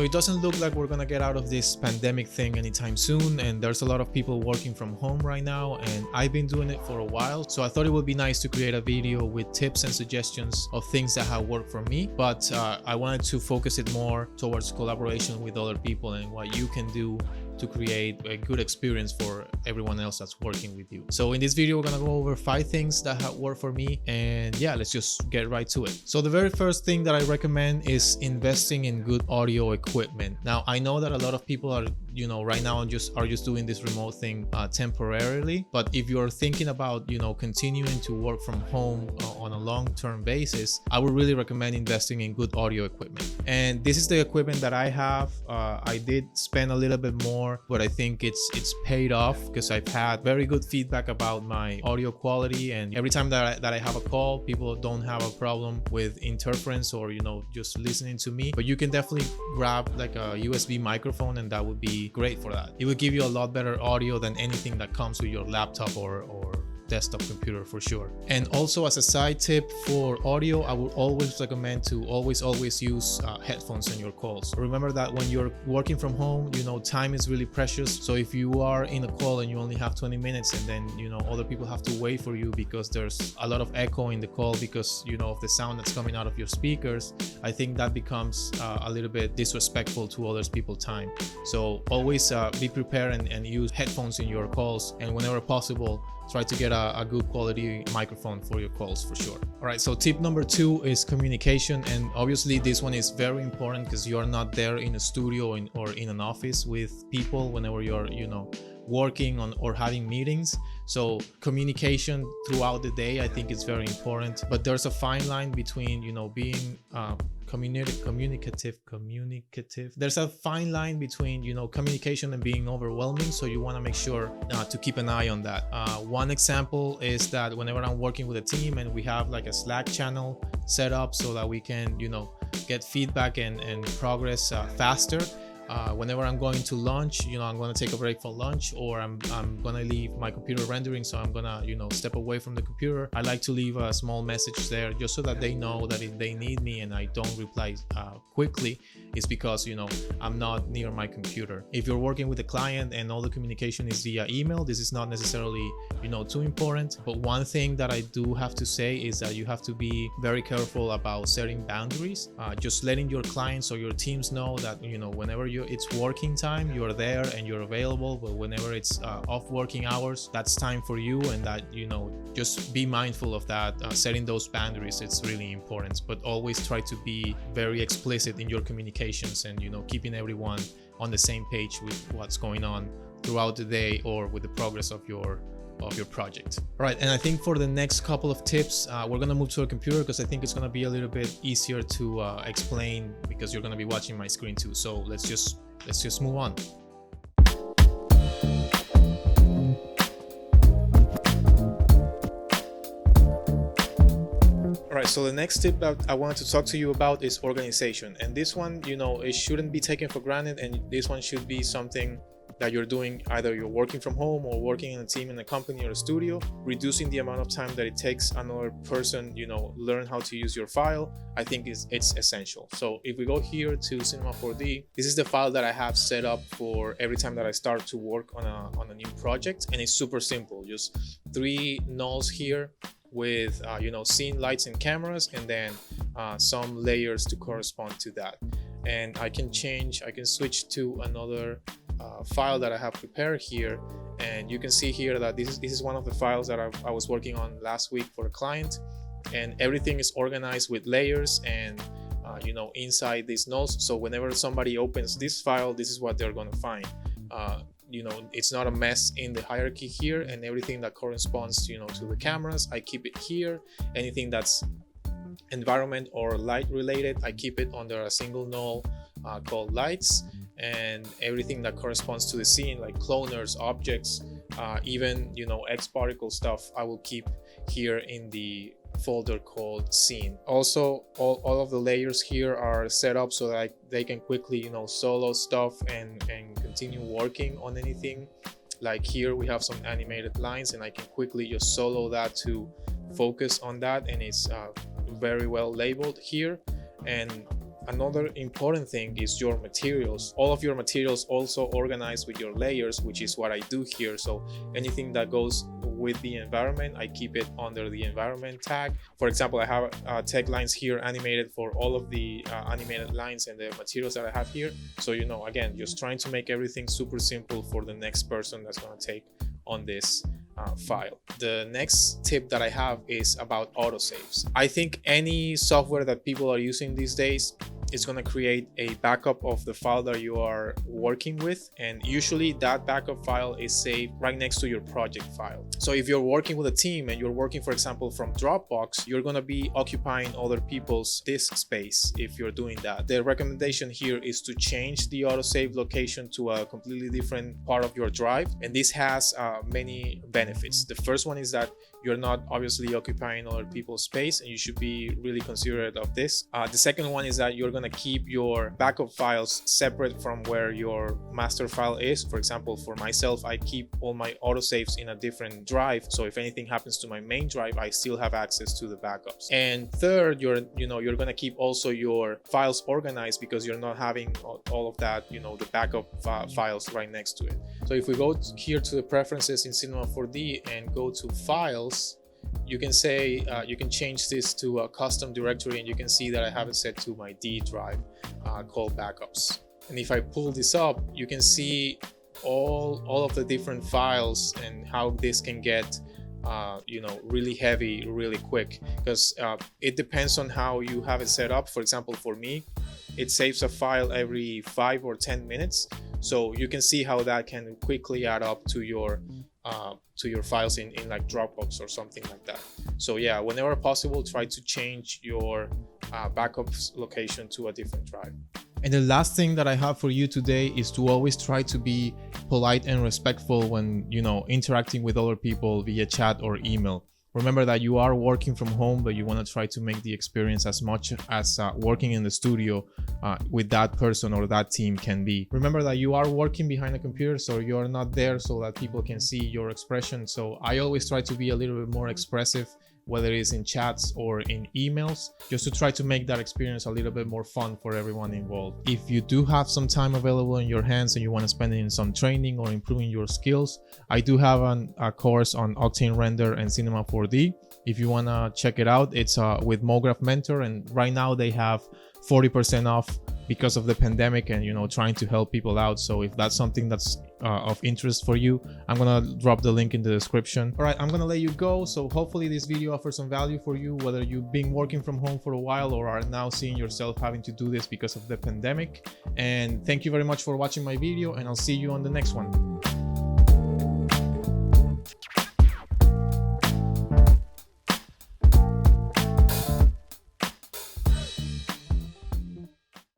it doesn't look like we're gonna get out of this pandemic thing anytime soon, and there's a lot of people working from home right now, and I've been doing it for a while, so I thought it would be nice to create a video with tips and suggestions of things that have worked for me, but I wanted to focus it more towards collaboration with other people and what you can do to create a good experience for everyone else that's working with you. So in this video, we're gonna go over 5 things that have worked for me, and yeah, let's just get right to it. So the very first thing that I recommend is investing in good audio equipment. Now, I know that a lot of people are, right now are just doing this remote thing temporarily, but if you're thinking about, continuing to work from home on a long-term basis, I would really recommend investing in good audio equipment. And this is the equipment that I have. I did spend a little bit more, but I think it's paid off because I've had very good feedback about my audio quality, and every time that I have a call, people don't have a problem with interference or just listening to me. But you can definitely grab like a USB microphone, and that would be great for that. It would give you a lot better audio than anything that comes with your laptop or desktop computer for sure. And also, as a side tip for audio, I would always recommend to always use headphones in your calls. Remember that when you're working from home, time is really precious. So if you are in a call and you only have 20 minutes and then other people have to wait for you because there's a lot of echo in the call because of the sound that's coming out of your speakers, I think that becomes a little bit disrespectful to other people's time. So always be prepared and use headphones in your calls, and whenever possible, try to get a good quality microphone for your calls for sure. All right, so tip number 2 is communication. And obviously this one is very important because you're not there in a studio or in an office with people whenever you're, working on or having meetings. So communication throughout the day, I think is very important, but there's a fine line between, being communicative. There's a fine line between, communication and being overwhelming. So you want to make sure to keep an eye on that. One example is that whenever I'm working with a team and we have like a Slack channel set up so that we can, get feedback and progress faster. Whenever I'm going to lunch, I'm going to take a break for lunch, or I'm going to leave my computer rendering, so I'm going to, step away from the computer. I like to leave a small message there just so that they know that if they need me and I don't reply quickly, it's because, I'm not near my computer. If you're working with a client and all the communication is via email, this is not necessarily, too important. But one thing that I do have to say is that you have to be very careful about setting boundaries, just letting your clients or your teams know that, whenever it's working time, you're there and you're available, but whenever it's off working hours, that's time for you, and that just be mindful of that. Setting those boundaries, it's really important, but always try to be very explicit in your communications and keeping everyone on the same page with what's going on throughout the day or with the progress of your project. All right, and I think for the next couple of tips, we're gonna move to a computer because I think it's gonna be a little bit easier to explain because you're gonna be watching my screen too. So let's just move on. All right, so the next tip that I wanted to talk to you about is organization, and this one, it shouldn't be taken for granted, and this one should be something that you're doing, either you're working from home or working in a team in a company or a studio. Reducing the amount of time that it takes another person, learn how to use your file, I think it's essential. So if we go here to Cinema 4D, this is the file that I have set up for every time that I start to work on a new project, and it's super simple. Just 3 nulls here with scene, lights, and cameras, and then some layers to correspond to that. And I can switch to another file that I have prepared here, and you can see here that this is one of the files that I was working on last week for a client, and everything is organized with layers and inside these nodes. So whenever somebody opens this file, this is what they're going to find. It's not a mess in the hierarchy here, and everything that corresponds to the cameras, I keep it here. Anything that's environment or light related, I keep it under a single null called lights, and everything that corresponds to the scene, like cloners, objects, even X particle stuff, I will keep here in the folder called scene. Also, all of the layers here are set up so that they can quickly solo stuff and continue working on anything. Like here we have some animated lines, and I can quickly just solo that to focus on that, and it's very well labeled here. And Another important thing is your materials. All of your materials also organized with your layers, which is what I do here. So anything that goes with the environment, I keep it under the environment tag. For example, I have tag lines here animated for all of the animated lines and the materials that I have here. So, you know, again, just trying to make everything super simple for the next person that's going to take on this file. The next tip that I have is about AutoSaves. I think any software that people are using these days is going to create a backup of the file that you are working with, and usually that backup file is saved right next to your project file. So if you're working with a team and you're working, for example, from Dropbox, you're going to be occupying other people's disk space if you're doing that. The recommendation here is to change the autosave location to a completely different part of your drive, and this has many benefits. The first one is that you're not obviously occupying other people's space, and you should be really considerate of this. The second one is that you're going to keep your backup files separate from where your master file is. For example, for myself, I keep all my autosaves in a different drive, so if anything happens to my main drive, I still have access to the backups. And third, you're going to keep also your files organized, because you're not having all of that, the backup files right next to it. So if we go here to the preferences in Cinema 4D and go to files, you can say you can change this to a custom directory, and you can see that I have it set to my D drive called backups. And if I pull this up, you can see all of the different files and how this can get really heavy really quick, because it depends on how you have it set up. For example, for me, it saves a file every 5 or 10 minutes, so you can see how that can quickly add up to your files in like Dropbox or something like that. So yeah, whenever possible, try to change your backups location to a different drive. And the last thing that I have for you today is to always try to be polite and respectful when, interacting with other people via chat or email. Remember that you are working from home, but you want to try to make the experience as much as working in the studio with that person or that team can be. Remember that you are working behind a computer, so you're not there so that people can see your expression. So I always try to be a little bit more expressive, whether it's in chats or in emails, just to try to make that experience a little bit more fun for everyone involved. If you do have some time available in your hands and you want to spend it in some training or improving your skills, I do have a course on Octane Render and Cinema 4D. If you want to check it out, it's with MoGraph Mentor, and right now they have 40% off because of the pandemic and trying to help people out. So if that's something that's of interest for you, I'm gonna drop the link in the description. All right, I'm gonna let you go. So hopefully this video offers some value for you, whether you've been working from home for a while or are now seeing yourself having to do this because of the pandemic. And thank you very much for watching my video, and I'll see you on the next one.